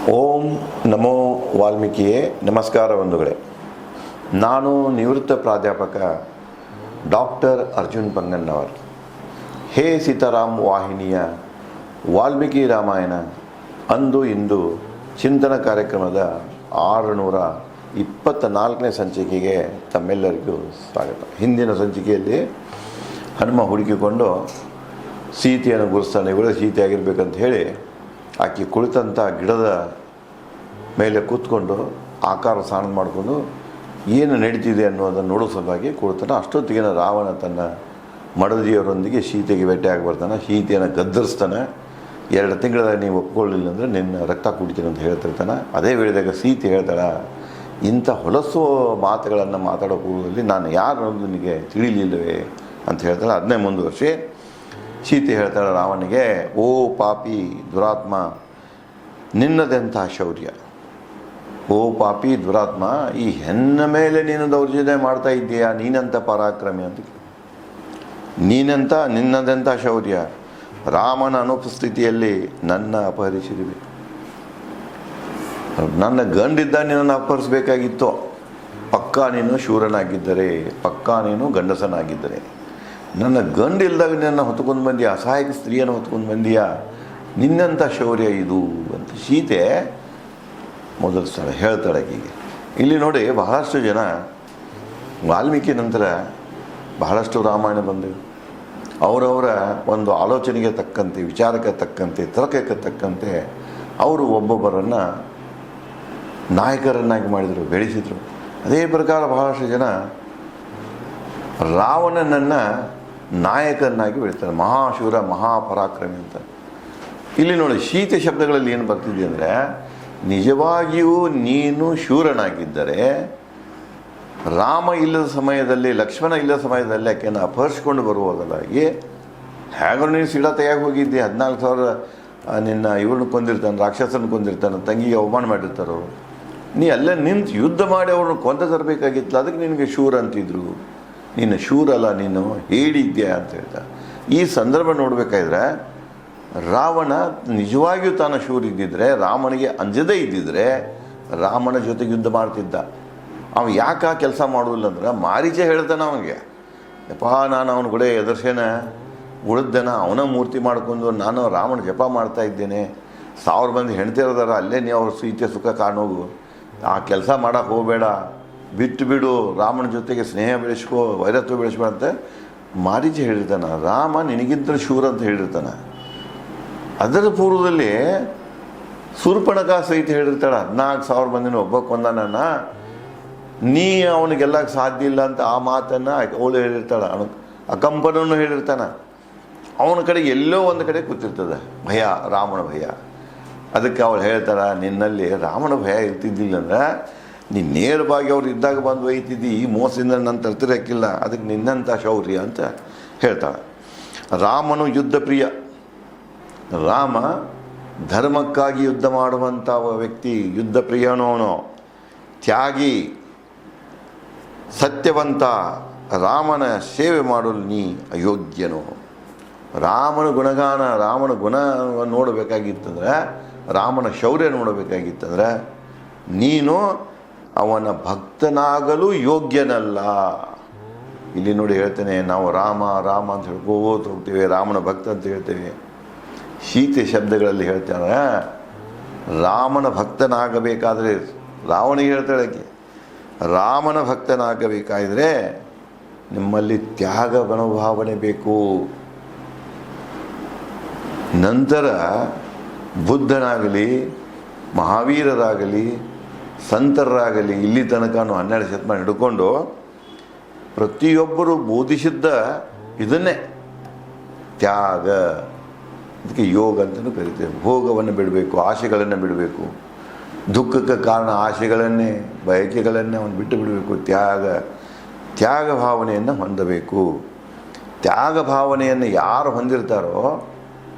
ಓಂ ನಮೋ ವಾಲ್ಮೀಕಿಯೇ. ನಮಸ್ಕಾರ ಬಂಧುಗಳೇ. ನಾನು ನಿವೃತ್ತ ಪ್ರಾಧ್ಯಾಪಕ ಡಾಕ್ಟರ್ ಅರ್ಜುನ್ ಪಂಗನ್ನವರ್. ಹೇ ಸೀತಾರಾಮ್ ವಾಹಿನಿಯ ವಾಲ್ಮೀಕಿ ರಾಮಾಯಣ ಅಂದು ಇಂದು ಚಿಂತನ ಕಾರ್ಯಕ್ರಮದ 624ನೇ ಸಂಚಿಕೆಗೆ ತಮ್ಮೆಲ್ಲರಿಗೂ ಸ್ವಾಗತ. ಹಿಂದಿನ ಸಂಚಿಕೆಯಲ್ಲಿ ಹನುಮ ಹುಡುಕಿಕೊಂಡು ಸೀತೆಯನ್ನು ಗುರುಸ್ತಾನೆ. ಇವಳು ಸೀತೆಯಾಗಿರ್ಬೇಕಂತ ಹೇಳಿ ಆಕೆ ಕುಳಿತಂಥ ಗಿಡದ ಮೇಲೆ ಕೂತ್ಕೊಂಡು ಆಕಾರ ಸ್ನಾನ ಮಾಡಿಕೊಂಡು ಏನು ನಡೀತಿದೆ ಅನ್ನೋದನ್ನು ನೋಡೋ ಸಲುವಾಗಿ ಕುಳಿತಾನೆ. ಅಷ್ಟೊತ್ತಿಗೆ ರಾವಣ ತನ್ನ ಮಡದಿಯವರೊಂದಿಗೆ ಸೀತೆಗೆ ಭೇಟಿಯಾಗಿ ಬರ್ತಾನೆ. ಸೀತೆಯನ್ನು ಗದ್ದರಿಸ್ತಾನೆ. 2 ತಿಂಗಳ ನೀವು ಒಪ್ಕೊಳ್ಳಿಲ್ಲ ಅಂದರೆ ನಿನ್ನ ರಕ್ತ ಕುಡಿತೀನಿ ಅಂತ ಹೇಳ್ತಿರ್ತಾನೆ. ಅದೇ ವೇಳೆದಾಗ ಸೀತೆ ಹೇಳ್ತಾಳೆ, ಇಂಥ ಹೊಲಸು ಮಾತುಗಳನ್ನು ಮಾತಾಡೋ ಪೂರ್ವದಲ್ಲಿ ನಾನು ಯಾರು ಅನ್ನೋದು ನಿನಗೆ ತಿಳಿಲಿಲ್ಲವೇ ಅಂತ ಹೇಳ್ತಾಳೆ. ಅದನ್ನೇ ಮುಂದುವರಿಸಿ ಸೀತೆ ಹೇಳ್ತಾಳೆ ರಾವಣಿಗೆ, ಓ ಪಾಪಿ ದುರಾತ್ಮ, ನಿನ್ನದೆಂಥ ಶೌರ್ಯ. ಓ ಪಾಪಿ ದುರಾತ್ಮ, ಈ ಹೆಣ್ಣ ಮೇಲೆ ನೀನು ದೌರ್ಜನ್ಯ ಮಾಡ್ತಾ ಇದ್ದೀಯಾ? ನೀನಂಥ ಪರಾಕ್ರಮಿ ಅಂತ. ನಿನ್ನದೆಂಥ ಶೌರ್ಯ. ರಾಮನ ಅನುಪಸ್ಥಿತಿಯಲ್ಲಿ ನನ್ನ ಅಪಹರಿಸಿರುವೆ. ನನ್ನ ಗಂಡಿದ್ದ ನಿನ್ನನ್ನು ಅಪಹರಿಸಬೇಕಾಗಿತ್ತು. ಪಕ್ಕಾ ನೀನು ಶೂರನಾಗಿದ್ದರೆ, ಪಕ್ಕಾ ನೀನು ಗಂಡಸನಾಗಿದ್ದರೆ. ನನ್ನ ಗಂಡಿಲ್ದಾಗ ನಿನ್ನ ಹೊತ್ಕೊಂಡು ಬಂದೀಯ, ಅಸಹಾಯಕ ಸ್ತ್ರೀಯನ್ನು ಹೊತ್ಕೊಂಡು ಬಂದೀಯ. ನಿನ್ನಂಥ ಶೌರ್ಯ ಇದು ಅಂತ ಸೀತೆ ಮೊದಲು ಸ್ಥಳ ಹೇಳ್ತಾಳೆ ಹೀಗೆ. ಇಲ್ಲಿ ನೋಡಿ, ಬಹಳಷ್ಟು ಜನ ವಾಲ್ಮೀಕಿ ನಂತರ ಬಹಳಷ್ಟು ರಾಮಾಯಣ ಬಂದವು. ಅವರವರ ಒಂದು ಆಲೋಚನೆಗೆ ತಕ್ಕಂತೆ, ವಿಚಾರಕ್ಕೆ ತಕ್ಕಂತೆ, ತರ್ಕಕ್ಕೆ ತಕ್ಕಂತೆ ಅವರು ಒಬ್ಬೊಬ್ಬರನ್ನು ನಾಯಕರನ್ನಾಗಿ ಮಾಡಿದರು, ಬೆಳೆಸಿದರು. ಅದೇ ಪ್ರಕಾರ ಬಹಳಷ್ಟು ಜನ ರಾವಣನನ್ನು ನಾಯಕನಾಗಿ ಬೆಳಿತಾರೆ. ಮಹಾಶೂರ, ಮಹಾಪರಾಕ್ರಮಿ ಅಂತ. ಇಲ್ಲಿ ನೋಡಿ, ಸೀತೆ ಶಬ್ದಗಳಲ್ಲಿ ಏನು ಬರ್ತಿದೆ ಅಂದರೆ, ನಿಜವಾಗಿಯೂ ನೀನು ಶೂರನಾಗಿದ್ದರೆ ರಾಮ ಇಲ್ಲದ ಸಮಯದಲ್ಲಿ, ಲಕ್ಷ್ಮಣ ಇಲ್ಲದ ಸಮಯದಲ್ಲಿ ಆಕೆಯನ್ನು ಅಪಹರಿಸ್ಕೊಂಡು ಬರುವುದಲ್ಲಾಗಿ ಹೇಗೋ ನೀನು ಸಿಡತೆಯಾಗಿ ಹೋಗಿದ್ದೆ. 14,000 ನಿನ್ನ ಇವ್ರನ್ನ ಕೊಂದಿರ್ತಾನೆ, ರಾಕ್ಷಸನ ಕೊಂದಿರ್ತಾನೆ, ತಂಗಿಗೆ ಅವಮಾನ ಮಾಡಿರ್ತಾರೋ. ನೀ ಅಲ್ಲೇ ನಿಂತು ಯುದ್ಧ ಮಾಡಿ ಅವ್ರನ್ನ ಕೊಂದ ತರಬೇಕಾಗಿತ್ತು. ಅದಕ್ಕೆ ನಿನಗೆ ಶೂರ ಅಂತಿದ್ರು. ನೀನು ಶೂರಲ್ಲ, ನೀನು ಹೇಳಿದ್ಯಾ ಅಂತ ಹೇಳ್ತಾ. ಈ ಸಂದರ್ಭ ನೋಡಬೇಕಾದ್ರೆ ರಾವಣ ನಿಜವಾಗಿಯೂ ತಾನು ಶೂರ ಇದ್ದಿದ್ರೆ, ರಾಮನಿಗೆ ಅಂಜದೇ ಇದ್ದಿದ್ರೆ ರಾಮನ ಜೊತೆಗೆ ಯುದ್ಧ ಮಾಡ್ತಿದ್ದ. ಅವ ಯಾಕೆ ಆ ಕೆಲಸ ಮಾಡೋದಿಲ್ಲ ಅಂದ್ರೆ, ಮಾರೀಚ ಹೇಳ್ತಾನೆ ಅವನಿಗೆ, ಯಪ್ಪ ನಾನು ಅವನ ಕೂಡ ಎದುರ್ಸೇನೆ ಉಳಿದ್ದೇನ, ಅವನ ಮೂರ್ತಿ ಮಾಡ್ಕೊಂಡು ನಾನು ರಾಮನ ಜಪ ಮಾಡ್ತಾ ಇದ್ದೇನೆ, 1000 ಮಂದಿ ಹೆಣ್ತಿರೋದಾರ, ಅಲ್ಲೇ ನೀವು ಅವ್ರ ಸೀತೆ ಸುಖ ಕಾಣೋಗು, ಆ ಕೆಲಸ ಮಾಡೋಕ್ಕೆ ಹೋಗಬೇಡ, ಬಿಟ್ಟು ಬಿಡು, ರಾಮನ ಜೊತೆಗೆ ಸ್ನೇಹ ಬೆಳೆಸ್ಕೋ, ವೈರತ್ವ ಬೆಳೆಸ್ಕೋ ಅಂತ ಮಾರೀಚ ಹೇಳಿರ್ತಾನೆ. ರಾಮ ನಿನಗಿಂತ ಶೂರ ಅಂತ ಹೇಳಿರ್ತಾನೆ. ಅದರ ಪೂರ್ವದಲ್ಲಿ ಶೂರ್ಪಣಖ ಸಹಿತ ಹೇಳಿರ್ತಾಳೆ, 14,000 ಮಂದಿನ ಒಬ್ಬ ಕೊಂದನನ್ನ, ನೀ ಅವನಿಗೆಲ್ಲಕ್ಕೆ ಸಾಧ್ಯ ಇಲ್ಲ ಅಂತ ಆ ಮಾತನ್ನು ಅವಳು ಹೇಳಿರ್ತಾಳೆ. ಅಕಂಪನನ್ನು ಹೇಳಿರ್ತಾನೆ. ಅವನ ಕಡೆಗೆ ಎಲ್ಲೋ ಒಂದು ಕಡೆ ಕೂತಿರ್ತದೆ ಭಯ, ರಾಮನ ಭಯ. ಅದಕ್ಕೆ ಅವಳು ಹೇಳ್ತಾಳೆ, ನಿನ್ನಲ್ಲಿ ರಾಮನ ಭಯ ಇರ್ತಿದ್ದಿಲ್ಲ ಅಂದ್ರೆ ನೀನು ನೇರವಾಗಿ ಅವ್ರು ಇದ್ದಾಗ ಬಂದು ಒಯ್ತಿದ್ದಿ, ಈ ಮೋಸದಿಂದ ನನ್ನ ತರ್ತಿರಕ್ಕಿಲ್ಲ. ಅದಕ್ಕೆ ನಿನ್ನಂಥ ಶೌರ್ಯ ಅಂತ ಹೇಳ್ತಾಳೆ. ರಾಮನು ಯುದ್ಧ ಪ್ರಿಯ. ರಾಮ ಧರ್ಮಕ್ಕಾಗಿ ಯುದ್ಧ ಮಾಡುವಂಥ ವ್ಯಕ್ತಿ, ಯುದ್ಧ ಪ್ರಿಯನೋನು, ತ್ಯಾಗಿ, ಸತ್ಯವಂತ. ರಾಮನ ಸೇವೆ ಮಾಡಲು ನೀ ಅಯೋಗ್ಯನು. ರಾಮನ ಗುಣಗಾನ, ರಾಮನ ಗುಣ ನೋಡಬೇಕಾಗಿತ್ತಂದ್ರೆ, ರಾಮನ ಶೌರ್ಯ ನೋಡಬೇಕಾಗಿತ್ತಂದ್ರೆ ನೀನು ಅವನ ಭಕ್ತನಾಗಲು ಯೋಗ್ಯನಲ್ಲ. ಇಲ್ಲಿ ನೋಡಿ ಹೇಳ್ತೇನೆ, ನಾವು ರಾಮ ರಾಮ ಅಂತ ಹೇಳ್ಕೋತ ಹೋಗ್ತೇವೆ, ರಾಮನ ಭಕ್ತ ಅಂತ ಹೇಳ್ತೇವೆ. ಸೀತೆ ಶಬ್ದಗಳಲ್ಲಿ ಹೇಳ್ತಾಳೆ, ರಾಮನ ಭಕ್ತನಾಗಬೇಕಾದ್ರೆ, ರಾವಣಿಗೆ ಹೇಳ್ತಾಳೆ ಆಕೆ, ರಾಮನ ಭಕ್ತನಾಗಬೇಕಾದರೆ ನಿಮ್ಮಲ್ಲಿ ತ್ಯಾಗ ಮನೋಭಾವನೆ ಬೇಕು. ನಂತರ ಬುದ್ಧನಾಗಲಿ, ಮಹಾವೀರರಾಗಲಿ, ಸಂತರಾಗಲಿ, ಇಲ್ಲಿ ತನಕ 12 ಶತಮಾನ ಹಿಡ್ಕೊಂಡು ಪ್ರತಿಯೊಬ್ಬರು ಬೋಧಿಸಿದ್ದ ಇದನ್ನೇ, ತ್ಯಾಗ. ಅದಕ್ಕೆ ಯೋಗ ಅಂತಲೂ ಕರಿತೇವೆ. ಭೋಗವನ್ನು ಬಿಡಬೇಕು, ಆಸೆಗಳನ್ನು ಬಿಡಬೇಕು, ದುಃಖಕ್ಕೆ ಕಾರಣ ಆಸೆಗಳನ್ನೇ, ಬಯಕೆಗಳನ್ನೇ ಅವನು ಬಿಟ್ಟು ಬಿಡಬೇಕು. ತ್ಯಾಗ ಭಾವನೆಯನ್ನು ಹೊಂದಬೇಕು. ತ್ಯಾಗ ಭಾವನೆಯನ್ನು ಯಾರು ಹೊಂದಿರ್ತಾರೋ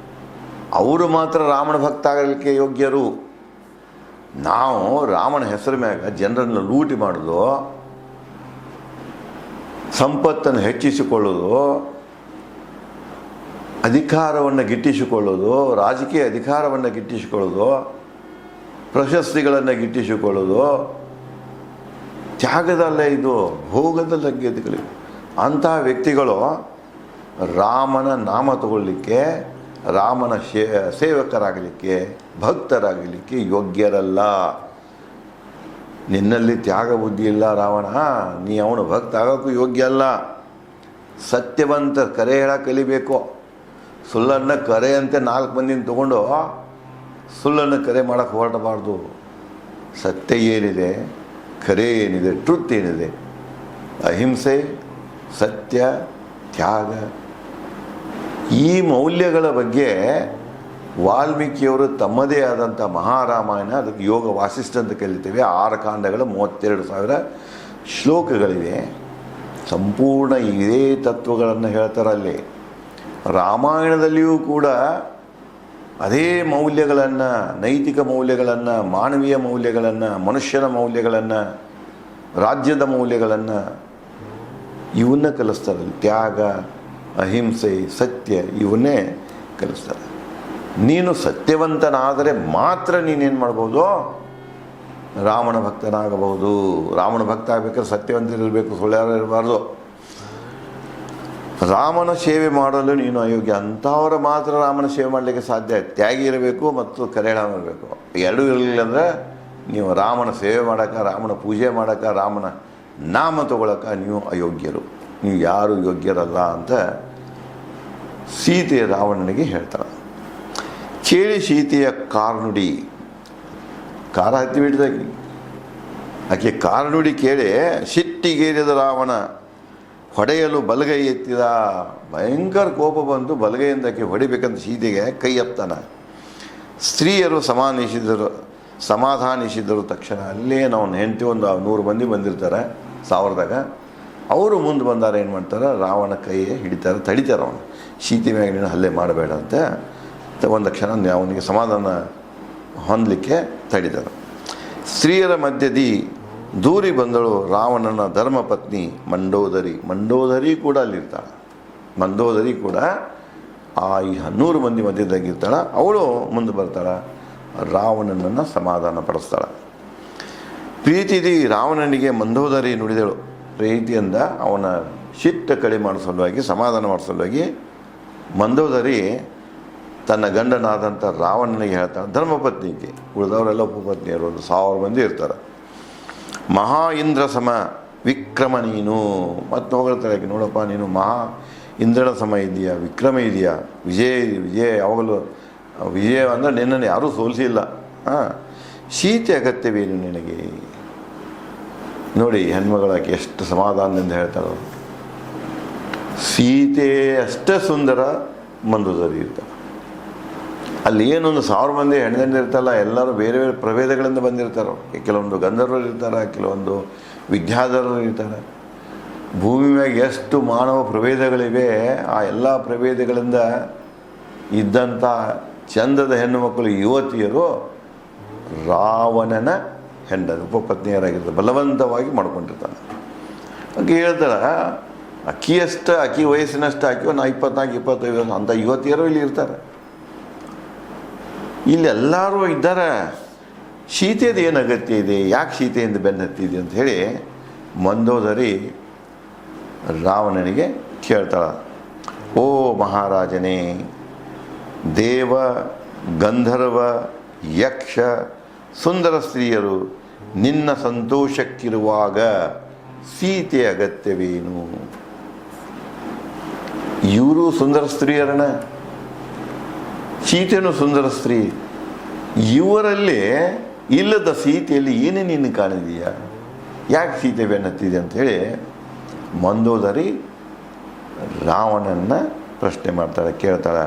ಅವರು ಮಾತ್ರ ರಾಮನ ಭಕ್ತ ಆಗಲಿಕ್ಕೆ ಯೋಗ್ಯರು. ನಾವು ರಾಮನ ಹೆಸರು ಮ್ಯಾಗ ಜನರನ್ನು ಲೂಟಿ ಮಾಡೋದು, ಸಂಪತ್ತನ್ನು ಹೆಚ್ಚಿಸಿಕೊಳ್ಳೋದು, ಅಧಿಕಾರವನ್ನು ಗಿಟ್ಟಿಸಿಕೊಳ್ಳೋದು, ರಾಜಕೀಯ ಅಧಿಕಾರವನ್ನು ಗಿಟ್ಟಿಸಿಕೊಳ್ಳೋದು, ಪ್ರಶಸ್ತಿಗಳನ್ನು ಗಿಟ್ಟಿಸಿಕೊಳ್ಳೋದು ತ್ಯಾಗದಲ್ಲ, ಇದು ಭೋಗದ ಲಗ್ಗೆಗಳು. ಅಂತಹ ವ್ಯಕ್ತಿಗಳು ರಾಮನ ನಾಮ ತಗೊಳ್ಳಿಕ್ಕೆ, ರಾಮನ ಸೇವಕರಾಗಲಿಕ್ಕೆ, ಭಕ್ತರಾಗಲಿಕ್ಕೆ ಯೋಗ್ಯರಲ್ಲ. ನಿನ್ನಲ್ಲಿ ತ್ಯಾಗ ಬುದ್ಧಿ ಇಲ್ಲ ರಾವಣ, ನೀ ಅವನು ಭಕ್ತ ಆಗೋಕ್ಕೂ ಯೋಗ್ಯ ಅಲ್ಲ. ಸತ್ಯವಂತ ಕರೆ ಹೇಳಕ್ಕೆ ಕಲಿಬೇಕು. ಸುಳ್ಳನ್ನು ಕರೆ ಅಂತೆ 4 ಮಂದಿನ ತಗೊಂಡು ಸುಳ್ಳನ್ನು ಕರೆ ಮಾಡೋಕ್ಕೆ ಹೊರಟಬಾರ್ದು. ಸತ್ಯ ಏನಿದೆ, ಕರೆ ಏನಿದೆ, ಟ್ರುತ್ ಏನಿದೆ, ಅಹಿಂಸೆ, ಸತ್ಯ, ತ್ಯಾಗ, ಈ ಮೌಲ್ಯಗಳ ಬಗ್ಗೆ ವಾಲ್ಮೀಕಿಯವರು ತಮ್ಮದೇ ಆದಂಥ ಮಹಾರಾಮಾಯಣ, ಅದಕ್ಕೆ ಯೋಗ ವಾಸಿಷ್ಠ ಅಂತ ಕಲಿತೇವೆ, 6 ಕಾಂಡಗಳು 32,000 ಶ್ಲೋಕಗಳಿವೆ. ಸಂಪೂರ್ಣ ಇದೇ ತತ್ವಗಳನ್ನು ಹೇಳ್ತಾರೆ ಅಲ್ಲಿ. ರಾಮಾಯಣದಲ್ಲಿಯೂ ಕೂಡ ಅದೇ ಮೌಲ್ಯಗಳನ್ನು, ನೈತಿಕ ಮೌಲ್ಯಗಳನ್ನು, ಮಾನವೀಯ ಮೌಲ್ಯಗಳನ್ನು, ಮನುಷ್ಯನ ಮೌಲ್ಯಗಳನ್ನು, ರಾಜ್ಯದ ಮೌಲ್ಯಗಳನ್ನು ಇವನ್ನ ಕಲಿಸ್ತಾರೆ. ತ್ಯಾಗ, ಅಹಿಂಸೆ, ಸತ್ಯ ಇವನ್ನೇ ಕಲಿಸ್ತಾರೆ. ನೀನು ಸತ್ಯವಂತನಾದರೆ ಮಾತ್ರ ನೀನೇನು ಮಾಡ್ಬೋದು, ರಾಮನ ಭಕ್ತನಾಗಬಹುದು. ರಾಮನ ಭಕ್ತ ಆಗಬೇಕಾದ್ರೆ ಸತ್ಯವಂತರಿರಬೇಕು, ಸುಳ್ಳ್ಯಾರು ಇರಬಾರ್ದು. ರಾಮನ ಸೇವೆ ಮಾಡಲು ನೀನು ಅಯೋಗ್ಯ. ಅಂಥವ್ರು ಮಾತ್ರ ರಾಮನ ಸೇವೆ ಮಾಡಲಿಕ್ಕೆ ಸಾಧ್ಯ. ತ್ಯಾಗಿ ಇರಬೇಕು ಮತ್ತು ಕರೆಹಣ ಇರಬೇಕು. ಎರಡೂ ಇರಲಿಲ್ಲ ಅಂದರೆ ನೀವು ರಾಮನ ಸೇವೆ ಮಾಡೋಕ್ಕೆ, ರಾಮನ ಪೂಜೆ ಮಾಡೋಕ್ಕೆ, ರಾಮನ ನಾಮ ತಗೊಳಕ್ಕೆ ನೀವು ಅಯೋಗ್ಯರು, ನೀವು ಯಾರು ಯೋಗ್ಯರಲ್ಲ ಅಂತ ಸೀತೆ ರಾವಣನಿಗೆ ಹೇಳ್ತಾಳೆ. ಕೇಳಿ ಸೀತೆಯ ಕಾರ್ನುಡಿ, ಕಾರ ಹತ್ತಿ ಬಿಟ್ಟಿದಾಕಿ, ಆಕೆ ಕಾರ್ನುಡಿ ಕೇಳಿ ಸಿಟ್ಟಿಗೇರಿದ ರಾವಣ ಹೊಡೆಯಲು ಬಲಗೈ ಎತ್ತಿದ. ಭಯಂಕರ ಕೋಪ ಬಂತು, ಬಲಗೈಯಿಂದ ಆಕೆ ಹೊಡಿಬೇಕಂತ ಸೀತೆಗೆ ಕೈ ಎತ್ತಾನ. ಸ್ತ್ರೀಯರು ಸಮಾಧಾನಿಸಿದರು ತಕ್ಷಣ. ಅಲ್ಲೇ ನಾವು ಹೆಂಡತಿ ಒಂದು 100 ಮಂದಿ ಬಂದಿರ್ತಾರೆ 1000ದಾಗ. ಅವರು ಮುಂದೆ ಬಂದಾರ, ಏನು ಮಾಡ್ತಾರೆ, ರಾವಣ ಕೈ ಹಿಡಿತಾರೆ, ತಡಿತಾರೆ. ಅವನು ಸೀತೆ ಮ್ಯಾಗ ನೀನು ಹಲ್ಲೆ ಮಾಡಬೇಡ ಅಂತ ಒಂದು ಕ್ಷಣ ಅವನಿಗೆ ಸಮಾಧಾನ ಹೊಂದಲಿಕ್ಕೆ ತಡಿತಾರೆ. ಸ್ತ್ರೀಯರ ಮಧ್ಯದಿ ದೂರಿ ಬಂದಳು ರಾವಣನ ಧರ್ಮಪತ್ನಿ ಮಂಡೋದರಿ. ಮಂಡೋದರಿ ಕೂಡ ಅಲ್ಲಿರ್ತಾಳೆ. ಮಂಡೋದರಿ ಕೂಡ ಈ 100 ಮಂದಿ ಮಧ್ಯದಾಗಿರ್ತಾಳೆ. ಅವಳು ಮುಂದೆ ಬರ್ತಾಳೆ, ರಾವಣನನ್ನು ಸಮಾಧಾನ ಪಡಿಸ್ತಾಳೆ. ಪ್ರೀತಿದಿ ರಾವಣನಿಗೆ ಮಂಡೋದರಿ ನುಡಿದಳು. ಪ್ರೀತಿಯಿಂದ ಅವನ ಸಿಟ್ಟು ಕಡಿಮೆ ಮಾಡೋ ಸಲುವಾಗಿ, ಸಮಾಧಾನ ಮಾಡೋ ಸಲುವಾಗಿ ಮಂಡೋದರಿ ತನ್ನ ಗಂಡನಾದಂಥ ರಾವಣನಿಗೆ ಹೇಳ್ತಾಳೆ, ಧರ್ಮಪತ್ನಿಗೆ. ಉಳಿದವರೆಲ್ಲ ಉಪಪತ್ನಿಯರು, ಒಂದು 1000 ಮಂದಿ ಇರ್ತಾರೆ. ಮಹಾ ಇಂದ್ರ ಸಮ ವಿಕ್ರಮ ನೀನು. ಮತ್ತು ಹೊಗಳ್ತಾಳೆ, ನೋಡಪ್ಪ ನೀನು ಮಹಾ ಇಂದ್ರನ ಸಮ ಇದೆಯಾ, ವಿಕ್ರಮ ಇದೆಯಾ, ವಿಜಯ ಯಾವಾಗಲೂ ವಿಜಯ ಅಂದರೆ ನಿನ್ನನ್ನು ಯಾರೂ ಸೋಲಿಸಿಲ್ಲ. ಸೀತೆ ಅಗತ್ಯವೇನು ನಿನಗೆ? ನೋಡಿ ಹೆಣ್ಮಗಳಾಕೆ ಎಷ್ಟು ಸಮಾಧಾನದಿಂದ ಹೇಳ್ತಾಳೆ. ಸೀತೆ ಅಷ್ಟೇ ಸುಂದರ, ಮಂದೋದರಿ ಇರ್ತಾಳೆ. ಅಲ್ಲಿ ಏನೊಂದು 1000 ಮಂದಿ ಹೆಣ್ಗಂಡು ಇರ್ತಲ್ಲ, ಎಲ್ಲರೂ ಬೇರೆ ಬೇರೆ ಪ್ರಭೇದಗಳಿಂದ ಬಂದಿರ್ತಾರೆ. ಕೆಲವೊಂದು ಗಂಧರ್ವರು ಇರ್ತಾರೆ, ಕೆಲವೊಂದು ವಿದ್ಯಾಧರರು ಇರ್ತಾರೆ. ಭೂಮಿ ಮ್ಯಾಗ ಎಷ್ಟು ಮಾನವ ಪ್ರಭೇದಗಳಿವೆ, ಆ ಎಲ್ಲ ಪ್ರಭೇದಗಳಿಂದ ಇದ್ದಂಥ ಚಂದದ ಹೆಣ್ಣು ಮಕ್ಕಳು ಯುವತಿಯರು ರಾವಣನ ಹೆಂಡರು, ಉಪಪತ್ನಿಯರಾಗಿರ್ತಾರೆ. ಬಲವಂತವಾಗಿ ಮಾಡ್ಕೊಂಡಿರ್ತಾನೆ. ಆಕೆ ಹೇಳ್ತಾಳೆ, ಅಕ್ಕಿ ವಯಸ್ಸಿನಷ್ಟು ಆಕಿವ ನಾ 24-25 ಅಂಥ ಯುವತಿಯರು ಇಲ್ಲಿ ಇರ್ತಾರೆ. ಇಲ್ಲಿ ಎಲ್ಲರೂ ಇದ್ದಾರೆ. ಸೀತೆದು ಏನು ಅಗತ್ಯ ಇದೆ, ಯಾಕೆ ಸೀತೆಯಿಂದ ಬೆನ್ನು ಹತ್ತಿದೆ ಅಂತ ಹೇಳಿ ಮಂದೋದರಿ ರಾವಣನಿಗೆ ಕೇಳ್ತಾಳೆ. ಓ ಮಹಾರಾಜನೇ, ದೇವ, ಗಂಧರ್ವ, ಯಕ್ಷ, ಸುಂದರ ಸ್ತ್ರೀಯರು ನಿನ್ನ ಸಂತೋಷಕ್ಕಿರುವಾಗ ಸೀತೆಯ ಅಗತ್ಯವೇನು? ಇವರು ಸುಂದರ ಸ್ತ್ರೀಯರನ್ನ, ಸೀತೆಯೂ ಸುಂದರ ಸ್ತ್ರೀ. ಇವರಲ್ಲಿ ಇಲ್ಲದ ಸೀತೆಯಲ್ಲಿ ಏನೇ ನೀನು ಕಾಣಿದೀಯಾ, ಯಾಕೆ ಸೀತೆ ಬೆನ್ನತ್ತಿದೆ ಅಂಥೇಳಿ ಮಂದೋದರಿ ರಾವಣನ ಪ್ರಶ್ನೆ ಮಾಡ್ತಾಳೆ, ಕೇಳ್ತಾಳೆ.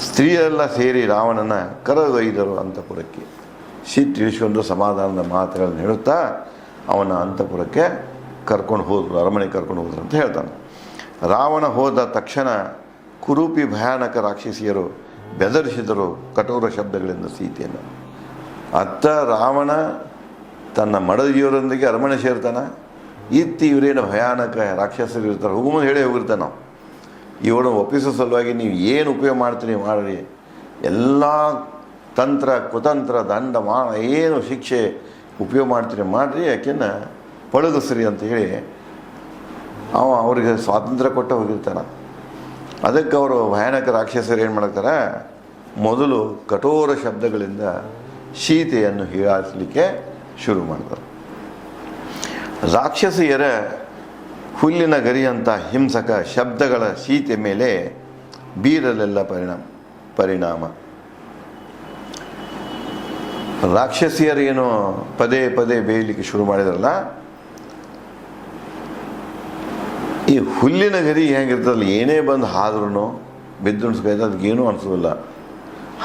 ಸ್ತ್ರೀಯರೆಲ್ಲ ಸೇರಿ ರಾವಣನ ಕರೆದೊಯ್ದರು ಅಂತಃಪುರಕ್ಕೆ. ಸಿಟ್ಟಿಳಿಸ್ಕೊಂಡು ಸಮಾಧಾನದ ಮಾತುಗಳನ್ನು ಹೇಳುತ್ತಾ ಅವನ ಅಂತಃಪುರಕ್ಕೆ ಕರ್ಕೊಂಡು ಹೋದರು, ಅರಮನೆಗೆ ಕರ್ಕೊಂಡು ಹೋದ್ರು ಅಂತ ಹೇಳ್ತಾನೆ. ರಾವಣ ಹೋದ ತಕ್ಷಣ ಕುರೂಪಿ ಭಯಾನಕ ರಾಕ್ಷಸಿಯರು ಬೆದರಿಸಿದರು ಕಠೋರ ಶಬ್ದಗಳಿಂದ ಸೀತೆಯನ್ನು. ಅತ್ತ ರಾವಣ ತನ್ನ ಮಡದಿಯವರೊಂದಿಗೆ ಅರಮನೆ ಸೇರ್ತಾನೆ. ಇವರೇನು ಭಯಾನಕ ರಾಕ್ಷಸರು ಇರ್ತಾರೆ, ಹೋಗುವಂದು ಹೇಳೇ ಹೋಗಿರ್ತಾನೆ. ನಾವು ಇವರನ್ನು ಒಪ್ಪಿಸೋ ಸಲುವಾಗಿ ನೀವು ಏನು ಉಪಯೋಗ ಮಾಡ್ತೀರಿ ಮಾಡ್ರಿ, ಎಲ್ಲ ತಂತ್ರ ಕುತಂತ್ರ ದಂಡ ಮಾನ ಏನು ಶಿಕ್ಷೆ ಉಪಯೋಗ ಮಾಡ್ತೀರಿ ಮಾಡಿರಿ, ಯಾಕೆನ್ನ ಪಳಗಿಸ್ರಿ ಅಂತ ಹೇಳಿ ಅವರಿಗೆ ಸ್ವಾತಂತ್ರ್ಯ ಕೊಟ್ಟು ಹೋಗಿರ್ತಾನೆ. ಅದಕ್ಕೆ ಅವರು ಭಯಾನಕ ರಾಕ್ಷಸರು ಏನು ಮಾಡ್ತಾರೆ, ಮೊದಲು ಕಠೋರ ಶಬ್ದಗಳಿಂದ ಸೀತೆಯನ್ನು ಹೀಯಾಳಿಸಲಿಕ್ಕೆ ಶುರು ಮಾಡ್ತಾರೆ. ರಾಕ್ಷಸಿಯರ ಹುಲ್ಲಿನ ಗರಿಯಂಥ ಹಿಂಸಕ ಶಬ್ದಗಳ ಸೀತೆ ಮೇಲೆ ಬೀರಲೆಲ್ಲ ಪರಿಣಾಮ. ರಾಕ್ಷಸಿಯರೇನು ಪದೇ ಪದೇ ಬೇಯಲಿಕ್ಕೆ ಶುರು ಮಾಡಿದ್ರಲ್ಲ, ಈ ಹುಲ್ಲಿನ ಗರಿ ಹೆಂಗಿರ್ತದಲ್ಲ, ಏನೇ ಬಂದು ಹಾದ್ರೂ ಬಿದ್ದುಣಿಸ್ಕೈತೆ ಅದಕ್ಕೇನೂ ಅನಿಸೋದಿಲ್ಲ.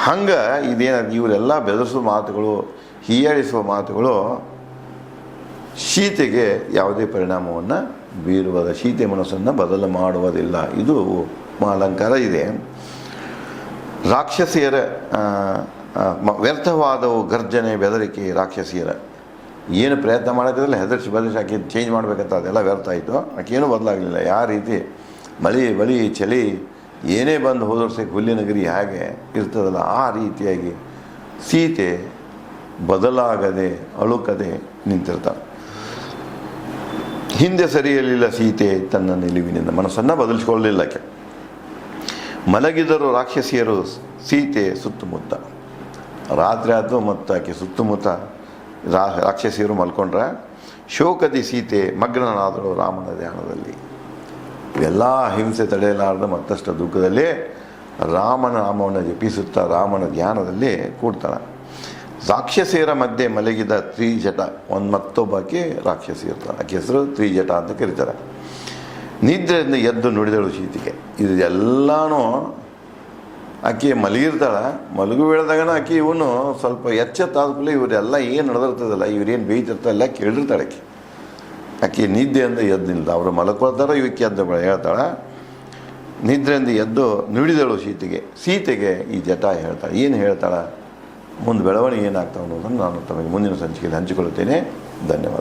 ಹಂಗೆ ಇದೇನಾದ್ರು ಇವರೆಲ್ಲ ಬೆದರಿಸುವ ಮಾತುಗಳು, ಹೀಯಾಳಿಸುವ ಮಾತುಗಳು ಸೀತೆಗೆ ಯಾವುದೇ ಪರಿಣಾಮವನ್ನು ಬೀರುವುದ, ಸೀತೆ ಮನಸ್ಸನ್ನು ಬದಲು ಮಾಡುವುದಿಲ್ಲ. ಇದು ಅಲಂಕಾರ ಇದೆ. ರಾಕ್ಷಸಿಯರ ವ್ಯರ್ಥವಾದವು ಗರ್ಜನೆ ಬೆದರಿಕೆ. ರಾಕ್ಷಸಿಯರ ಏನು ಪ್ರಯತ್ನ ಮಾಡೋಕ್ಕಿದ್ರಲ್ಲ, ಬೆದರಿಸಿ ಆಕೆ ಚೇಂಜ್ ಮಾಡಬೇಕಂತ ಅದೆಲ್ಲ ವ್ಯರ್ಥ ಆಯಿತು. ಆಕೆನೂ ಬದಲಾಗಲಿಲ್ಲ. ಯಾವ ರೀತಿ ಮಳೆ ಬಳಿ ಚಳಿ ಏನೇ ಬಂದು ಹೋದರ್ಸಕ್ಕೆ ಹುಲ್ಲಿನ ಗರಿ ಹೇಗೆ ಇರ್ತದಲ್ಲ, ಆ ರೀತಿಯಾಗಿ ಸೀತೆ ಬದಲಾಗದೆ ಅಳುಕದೆ ನಿಂತಿರ್ತಾಳೆ. ಹಿಂದೆ ಸರಿಯಲಿಲ್ಲ ಸೀತೆ ತನ್ನ ನಿಲುವಿನಿಂದ, ಮನಸ್ಸನ್ನು ಬದಲಿಸ್ಕೊಳ್ಳಲಿಲ್ಲ ಆಕೆ. ಮಲಗಿದರು ರಾಕ್ಷಸಿಯರು ಸೀತೆ ಸುತ್ತಮುತ್ತ. ರಾತ್ರಿ ಆಯಿತು ಮತ್ತು ಆಕೆ ಸುತ್ತಮುತ್ತ ರಾಕ್ಷಸಿಯರು ಮಲ್ಕೊಂಡ್ರೆ. ಶೋಕದಿ ಸೀತೆ ಮಗ್ನನಾದಳು ರಾಮನ ಧ್ಯಾನದಲ್ಲಿ. ಎಲ್ಲ ಹಿಂಸೆ ತಡೆಯಲಾರದ ಮತ್ತಷ್ಟು ದುಃಖದಲ್ಲಿ ರಾಮನ ನಾಮವನ್ನು ಜಪಿಸುತ್ತಾ ರಾಮನ ಧ್ಯಾನದಲ್ಲಿ ಕೂಡ್ತಾಳೆ. ರಾಕ್ಷಸಿಯರ ಮಧ್ಯೆ ಮಲಗಿದ ತ್ರಿಜಟ, ಒಂದು ಮತ್ತೊಬ್ಬಾಕಿ ರಾಕ್ಷಸಿ ಇರ್ತಾಳೆ. ಆಕೆ ಹೆಸರು ತ್ರಿಜಟ ಅಂತ ಕರೀತಾರೆ. ನಿದ್ರೆಯಿಂದ ಎದ್ದು ನುಡಿದಳು ಸೀತೆಗೆ. ಇದು ಎಲ್ಲನೂ ಆಕೆ ಮಲಗಿರ್ತಾಳೆ. ಮಲಗು ಬೀಳ್ದಾಗನ ಆಕೆ ಇವನು ಸ್ವಲ್ಪ ಎಚ್ಚೆತ್ತಾದ್ಮೇಲೆ ಇವರೆಲ್ಲ ಏನು ನಡೆದಿರ್ತದಲ್ಲ, ಇವರೇನು ಬೇಯ್ತಿರ್ತಾರಲ್ಲ ಕೇಳಿರ್ತಾಳೆ ಆಕೆ. ಆಕೆ ನಿದ್ದೆಯಿಂದ ಎದ್ದು ನಿಲ್ದ. ಅವರು ಮಲ್ಕೊಳ್ತಾರ, ಇವಕ್ಕೆ ಎದ್ದು ಹೇಳ್ತಾಳೆ. ನಿದ್ರೆಯಿಂದ ಎದ್ದು ನುಡಿದಳು ಸೀತೆಗೆ ಈ ಜಟ ಹೇಳ್ತಾಳೆ. ಏನು ಹೇಳ್ತಾಳೆ, ಮುಂದೆ ಬೆಳವಣಿಗೆ ಏನಾಗ್ತಾವೆ ಅನ್ನೋದನ್ನು ನಾನು ತಮಗೆ ಮುಂದಿನ ಸಂಚಿಕೆಯಲ್ಲಿ ಹಂಚಿಕೊಳ್ಳುತ್ತೇನೆ. ಧನ್ಯವಾದ.